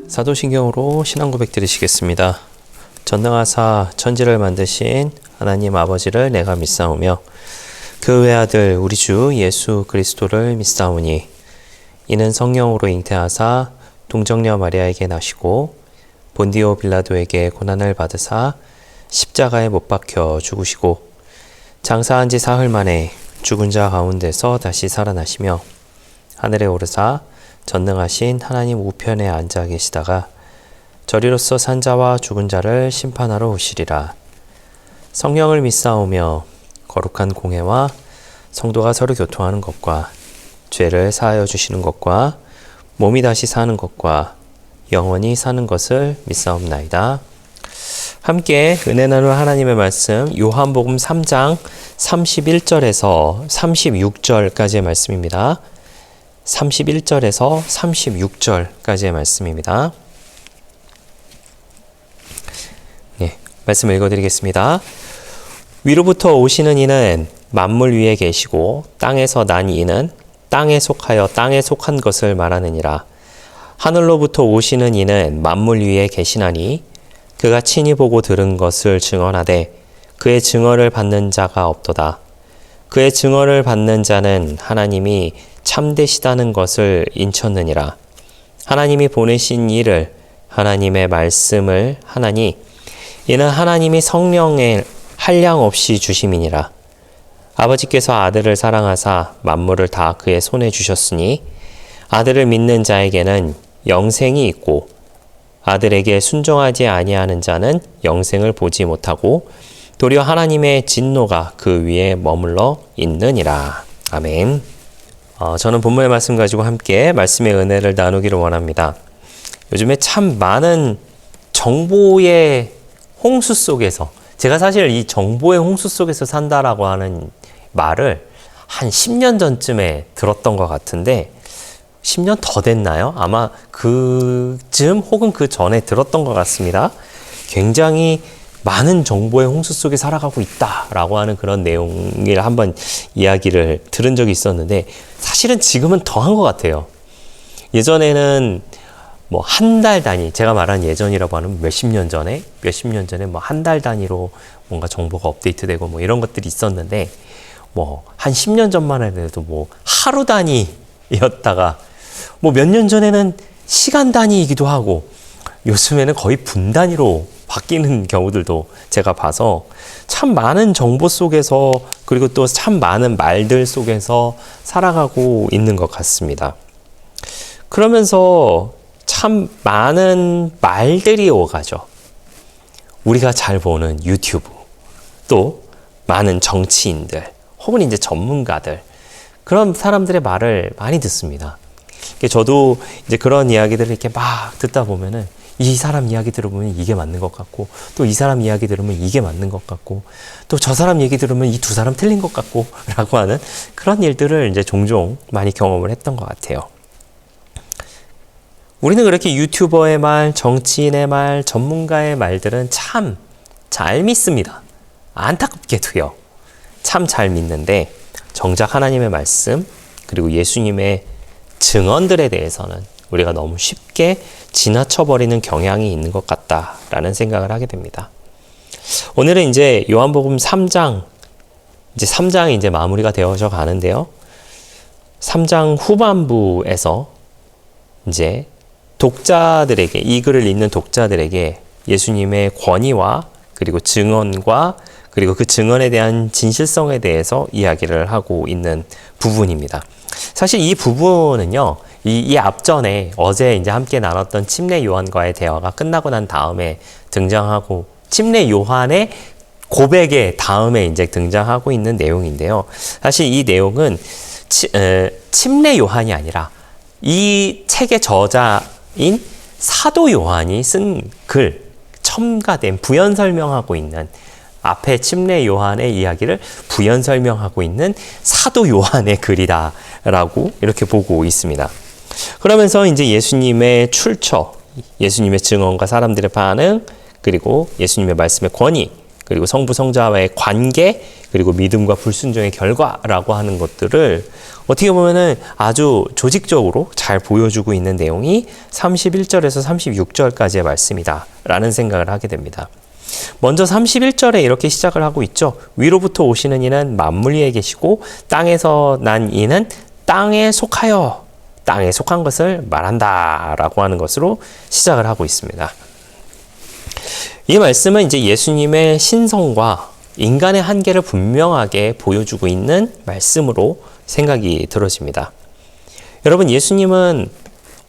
사도신경으로 신앙 고백 드리시겠습니다. 전능하사 천지를 만드신 하나님 아버지를 내가 믿사오며 그 외아들 우리 주 예수 그리스도를 믿사오니 이는 성령으로 잉태하사 동정녀 마리아에게 나시고 본디오 빌라도에게 고난을 받으사 십자가에 못 박혀 죽으시고 장사한 지 사흘 만에 죽은 자 가운데서 다시 살아나시며 하늘에 오르사 전능하신 하나님 우편에 앉아 계시다가 저리로서 산 자와 죽은 자를 심판하러 오시리라. 성령을 믿사오며 거룩한 공회와 성도가 서로 교통하는 것과 죄를 사하여 주시는 것과 몸이 다시 사는 것과 영원히 사는 것을 믿사옵나이다. 함께 은혜 나눌 하나님의 말씀 요한복음 3장 31절에서 36절까지의 말씀입니다. 31절에서 36절까지의 말씀입니다. 말씀을 읽어드리겠습니다. 위로부터 오시는 이는 만물 위에 계시고 땅에서 난 이는 땅에 속하여 땅에 속한 것을 말하느니라. 하늘로부터 오시는 이는 만물 위에 계시나니 그가 친히 보고 들은 것을 증언하되 그의 증언을 받는 자가 없도다. 그의 증언을 받는 자는 하나님이 참되시다는 것을 인쳤느니라. 하나님이 보내신 이를 하나님의 말씀을 하나니 이는 하나님이 성령의 한량없이 주심이니라. 아버지께서 아들을 사랑하사 만물을 다 그의 손에 주셨으니 아들을 믿는 자에게는 영생이 있고 아들에게 순종하지 아니하는 자는 영생을 보지 못하고 도리어 하나님의 진노가 그 위에 머물러 있느니라. 아멘. 저는 본문의 말씀 가지고 함께 말씀의 은혜를 나누기를 원합니다. 요즘에 참 많은 정보의 홍수 속에서, 제가 사실 이 정보의 홍수 속에서 산다라고 하는 말을 한 10년 전쯤에 들었던 것 같은데 10년 더 됐나요? 아마 그쯤 혹은 그 전에 들었던 것 같습니다. 굉장히 많은 정보의 홍수 속에 살아가고 있다라고 하는 그런 내용을 한번 이야기를 들은 적이 있었는데 사실은 지금은 더한 것 같아요. 예전에는 뭐 한 달 단위, 제가 말한 예전이라고 하는 몇십 년 전에 뭐 한 달 단위로 뭔가 정보가 업데이트되고 뭐 이런 것들이 있었는데 뭐 한 10년 전만 해도 뭐 하루 단위였다가 뭐 몇 년 전에는 시간 단위이기도 하고 요즘에는 거의 분 단위로 바뀌는 경우들도 제가 봐서 참 많은 정보 속에서 그리고 또 참 많은 말들 속에서 살아가고 있는 것 같습니다. 그러면서 참 많은 말들이 오가죠. 우리가 잘 보는 유튜브, 또 많은 정치인들, 혹은 이제 전문가들, 그런 사람들의 말을 많이 듣습니다. 저도 이제 그런 이야기들을 이렇게 막 듣다 보면은 이 사람 이야기 들어보면 이게 맞는 것 같고, 또 이 사람 이야기 들으면 이게 맞는 것 같고, 또 저 사람 얘기 들으면 이 두 사람 틀린 것 같고, 라고 하는 그런 일들을 이제 종종 많이 경험을 했던 것 같아요. 우리는 그렇게 유튜버의 말, 정치인의 말, 전문가의 말들은 참 잘 믿습니다. 안타깝게도요. 참 잘 믿는데 정작 하나님의 말씀 그리고 예수님의 증언들에 대해서는 우리가 너무 쉽게 지나쳐버리는 경향이 있는 것 같다라는 생각을 하게 됩니다. 오늘은 이제 요한복음 3장이 이제 마무리가 되어져 가는데요. 3장 후반부에서 이제 독자들에게, 이 글을 읽는 독자들에게 예수님의 권위와 그리고 증언과 그리고 그 증언에 대한 진실성에 대해서 이야기를 하고 있는 부분입니다. 사실 이 부분은요, 이 앞전에 어제 이제 함께 나눴던 침례 요한과의 대화가 끝나고 난 다음에 등장하고, 침례 요한의 고백의 다음에 이제 등장하고 있는 내용인데요. 사실 이 내용은 침례 요한이 아니라 이 책의 저자인 사도 요한이 쓴 글, 첨가된 부연 설명하고 있는, 앞에 침례 요한의 이야기를 부연 설명하고 있는 사도 요한의 글이다라고 이렇게 보고 있습니다. 그러면서 이제 예수님의 출처, 예수님의 증언과 사람들의 반응, 그리고 예수님의 말씀의 권위, 그리고 성부 성자와의 관계, 그리고 믿음과 불순종의 결과라고 하는 것들을 어떻게 보면은 아주 조직적으로 잘 보여주고 있는 내용이 31절에서 36절까지의 말씀이다라는 생각을 하게 됩니다. 먼저 31절에 이렇게 시작을 하고 있죠. 위로부터 오시는 이는 만물 위에 계시고 땅에서 난 이는 땅에 속하여 땅에 속한 것을 말한다 라고 하는 것으로 시작을 하고 있습니다. 이 말씀은 이제 예수님의 신성과 인간의 한계를 분명하게 보여주고 있는 말씀으로 생각이 들어집니다. 여러분, 예수님은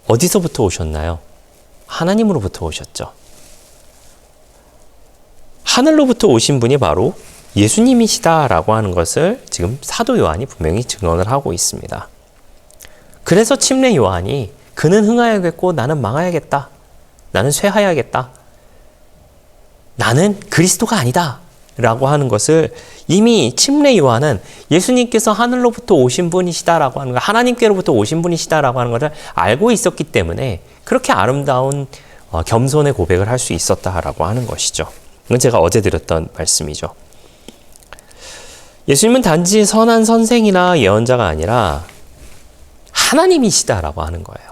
어디서부터 오셨나요? 하나님으로부터 오셨죠. 하늘로부터 오신 분이 바로 예수님이시다라고 하는 것을 지금 사도 요한이 분명히 증언을 하고 있습니다. 그래서 침례 요한이 그는 흥하여야겠고 나는 망하여야겠다. 나는 쇠하여야겠다. 나는 그리스도가 아니다. 라고 하는 것을 이미 침례 요한은 예수님께서 하늘로부터 오신 분이시다라고 하는 것, 하나님께로부터 오신 분이시다라고 하는 것을 알고 있었기 때문에 그렇게 아름다운 겸손의 고백을 할 수 있었다라고 하는 것이죠. 이건 제가 어제 드렸던 말씀이죠. 예수님은 단지 선한 선생이나 예언자가 아니라 하나님이시다라고 하는 거예요.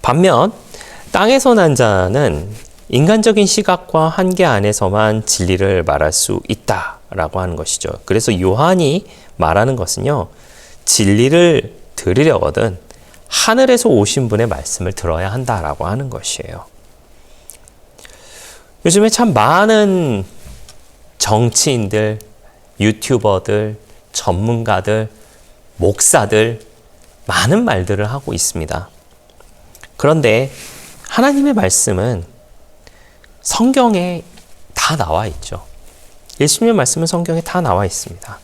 반면 땅에서 난 자는 인간적인 시각과 한계 안에서만 진리를 말할 수 있다라고 하는 것이죠. 그래서 요한이 말하는 것은요, 진리를 들으려거든 하늘에서 오신 분의 말씀을 들어야 한다라고 하는 것이에요. 요즘에 참 많은 정치인들, 유튜버들, 전문가들, 목사들 많은 말들을 하고 있습니다. 그런데 하나님의 말씀은 성경에 다 나와 있죠. 예수님의 말씀은 성경에 다 나와 있습니다.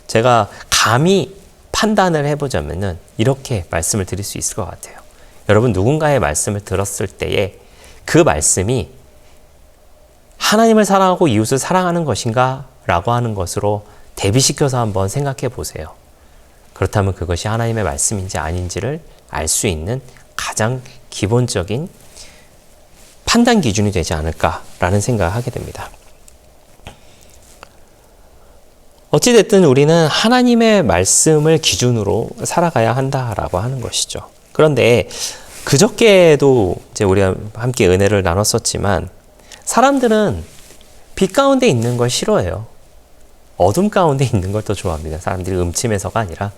제가 감히 판단을 해보자면은 이렇게 말씀을 드릴 수 있을 것 같아요. 여러분, 누군가의 말씀을 들었을 때에 그 말씀이 하나님을 사랑하고 이웃을 사랑하는 것인가? 라고 하는 것으로 대비시켜서 한번 생각해 보세요. 그렇다면 그것이 하나님의 말씀인지 아닌지를 알 수 있는 가장 기본적인 판단 기준이 되지 않을까라는 생각을 하게 됩니다. 어찌됐든 우리는 하나님의 말씀을 기준으로 살아가야 한다라고 하는 것이죠. 그런데 그저께도 이제 우리가 함께 은혜를 나눴었지만 사람들은 빛 가운데 있는 걸 싫어해요. 어둠 가운데 있는 걸 더 좋아합니다. 사람들이 음침해서가 아니라,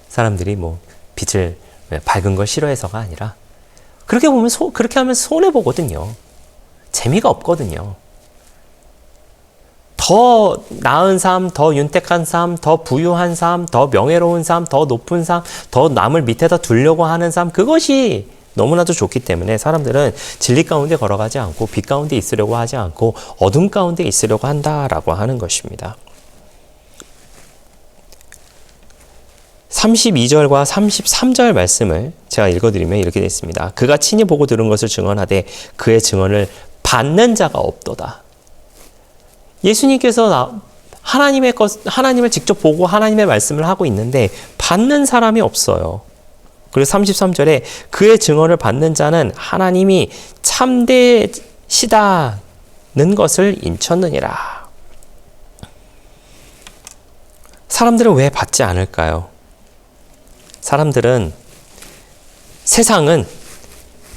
사람들이 뭐 빛을 밝은 걸 싫어해서가 아니라, 그렇게 보면 그렇게 하면 손해 보거든요. 재미가 없거든요. 더 나은 삶, 더 윤택한 삶, 더 부유한 삶, 더 명예로운 삶, 더 높은 삶, 더 남을 밑에다 두려고 하는 삶, 그것이 너무나도 좋기 때문에 사람들은 진리 가운데 걸어가지 않고 빛 가운데 있으려고 하지 않고 어둠 가운데 있으려고 한다라고 하는 것입니다. 32절과 33절 말씀을 제가 읽어드리면 이렇게 되어 있습니다. 그가 친히 보고 들은 것을 증언하되 그의 증언을 받는 자가 없도다. 예수님께서 하나님을 직접 보고 하나님의 말씀을 하고 있는데 받는 사람이 없어요. 그리고 33절에 그의 증언을 받는 자는 하나님이 참되시다는 것을 인쳤느니라. 사람들은 왜 받지 않을까요? 세상은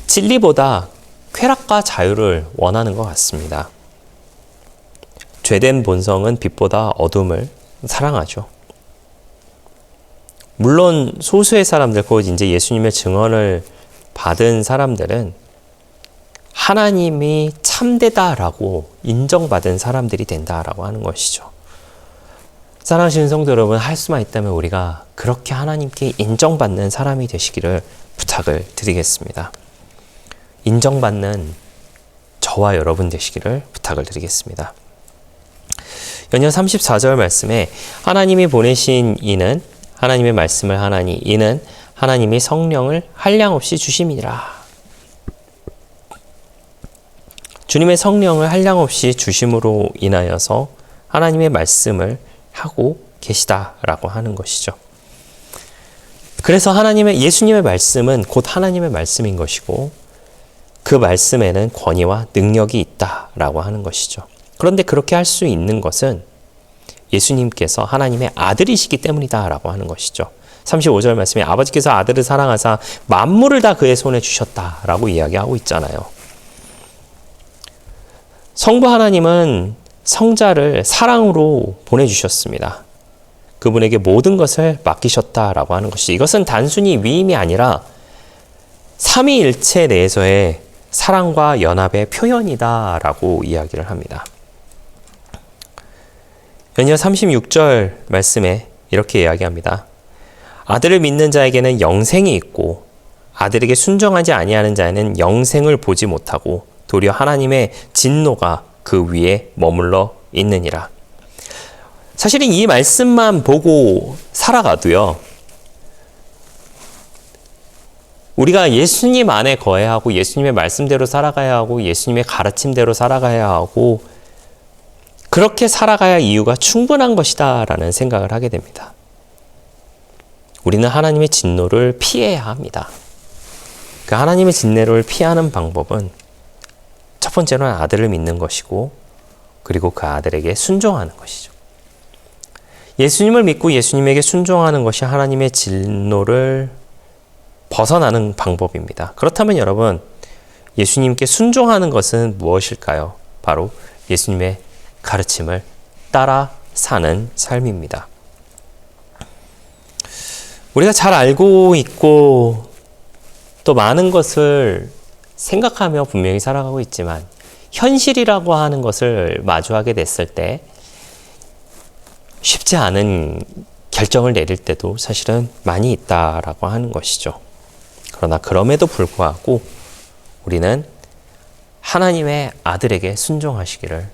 진리보다 쾌락과 자유를 원하는 것 같습니다. 죄된 본성은 빛보다 어둠을 사랑하죠. 물론 소수의 사람들, 곧 이제 예수님의 증언을 받은 사람들은 하나님이 참되다라고 인정받은 사람들이 된다라고 하는 것이죠. 사랑하시는 성도 여러분, 할 수만 있다면 우리가 그렇게 하나님께 인정받는 사람이 되시기를 부탁을 드리겠습니다. 인정받는 저와 여러분 되시기를 부탁을 드리겠습니다. 연혀 34절 말씀에 하나님이 보내신 이는 하나님의 말씀을 하나니 이는 하나님이 성령을 한량없이 주심이니라. 주님의 성령을 한량없이 주심으로 인하여서 하나님의 말씀을 하고 계시다라고 하는 것이죠. 그래서 예수님의 말씀은 곧 하나님의 말씀인 것이고 그 말씀에는 권위와 능력이 있다라고 하는 것이죠. 그런데 그렇게 할 수 있는 것은 예수님께서 하나님의 아들이시기 때문이다 라고 하는 것이죠. 35절 말씀에 아버지께서 아들을 사랑하사 만물을 다 그의 손에 주셨다라고 이야기하고 있잖아요. 성부 하나님은 성자를 사랑으로 보내주셨습니다. 그분에게 모든 것을 맡기셨다라고 하는 것이, 이것은 단순히 위임이 아니라 삼위일체 내에서의 사랑과 연합의 표현이다라고 이야기를 합니다. 연이어 36절 말씀에 이렇게 이야기합니다. 아들을 믿는 자에게는 영생이 있고 아들에게 순종하지 아니하는 자에는 영생을 보지 못하고 도리어 하나님의 진노가 그 위에 머물러 있느니라. 사실은 이 말씀만 보고 살아가도요, 우리가 예수님 안에 거해야 하고 예수님의 말씀대로 살아가야 하고 예수님의 가르침대로 살아가야 하고 그렇게 살아가야 할 이유가 충분한 것이다 라는 생각을 하게 됩니다. 우리는 하나님의 진노를 피해야 합니다. 그 하나님의 진노를 피하는 방법은 첫 번째로는 아들을 믿는 것이고, 그리고 그 아들에게 순종하는 것이죠. 예수님을 믿고 예수님에게 순종하는 것이 하나님의 진노를 벗어나는 방법입니다. 그렇다면 여러분, 예수님께 순종하는 것은 무엇일까요? 바로 예수님의 가르침을 따라 사는 삶입니다. 우리가 잘 알고 있고 또 많은 것을 생각하며 분명히 살아가고 있지만 현실이라고 하는 것을 마주하게 됐을 때 쉽지 않은 결정을 내릴 때도 사실은 많이 있다라고 하는 것이죠. 그러나 그럼에도 불구하고 우리는 하나님의 아들에게 순종하시기를,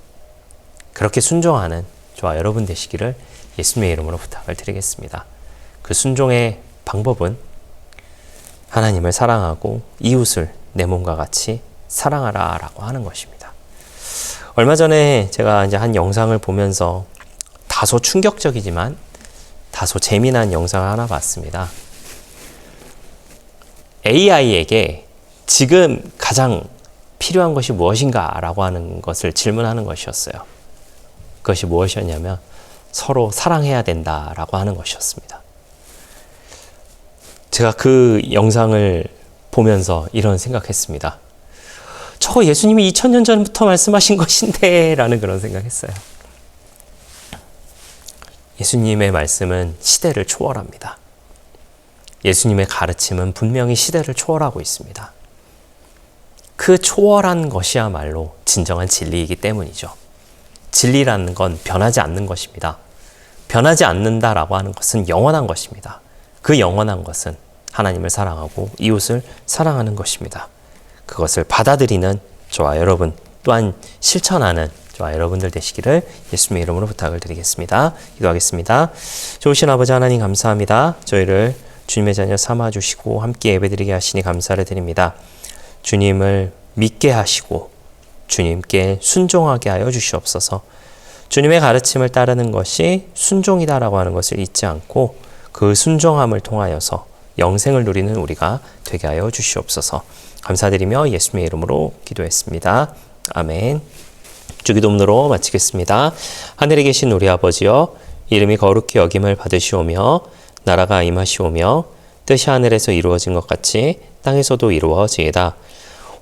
그렇게 순종하는 저와 여러분 되시기를 예수님의 이름으로 부탁을 드리겠습니다. 그 순종의 방법은 하나님을 사랑하고 이웃을 내 몸과 같이 사랑하라 라고 하는 것입니다. 얼마 전에 제가 이제 한 영상을 보면서 다소 충격적이지만 다소 재미난 영상을 하나 봤습니다. AI에게 지금 가장 필요한 것이 무엇인가 라고 하는 것을 질문하는 것이었어요. 그것이 무엇이었냐면 서로 사랑해야 된다라고 하는 것이었습니다. 제가 그 영상을 보면서 이런 생각했습니다. 저 예수님이 2000년 전부터 말씀하신 것인데 라는 그런 생각했어요. 예수님의 말씀은 시대를 초월합니다. 예수님의 가르침은 분명히 시대를 초월하고 있습니다. 그 초월한 것이야말로 진정한 진리이기 때문이죠. 진리라는 건 변하지 않는 것입니다. 변하지 않는다라고 하는 것은 영원한 것입니다. 그 영원한 것은 하나님을 사랑하고 이웃을 사랑하는 것입니다. 그것을 받아들이는 저와 여러분, 또한 실천하는 저와 여러분들 되시기를 예수님의 이름으로 부탁을 드리겠습니다. 기도하겠습니다. 좋으신 아버지 하나님 감사합니다. 저희를 주님의 자녀 삼아주시고 함께 예배드리게 하시니 감사를 드립니다. 주님을 믿게 하시고 주님께 순종하게 하여 주시옵소서. 주님의 가르침을 따르는 것이 순종이다라고 하는 것을 잊지 않고 그 순종함을 통하여서 영생을 누리는 우리가 되게 하여 주시옵소서. 감사드리며 예수님의 이름으로 기도했습니다. 아멘. 주기도문으로 마치겠습니다. 하늘에 계신 우리 아버지여, 이름이 거룩히 여김을 받으시오며 나라가 임하시오며 뜻이 하늘에서 이루어진 것 같이 땅에서도 이루어지이다.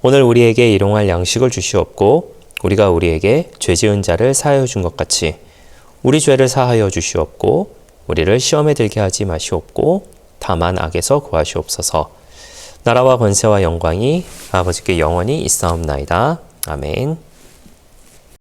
오늘 우리에게 일용할 양식을 주시옵고 우리가 우리에게 죄 지은 자를 사하여 준 것 같이 우리 죄를 사하여 주시옵고 우리를 시험에 들게 하지 마시옵고 다만 악에서 구하시옵소서. 나라와 권세와 영광이 아버지께 영원히 있사옵나이다. 아멘.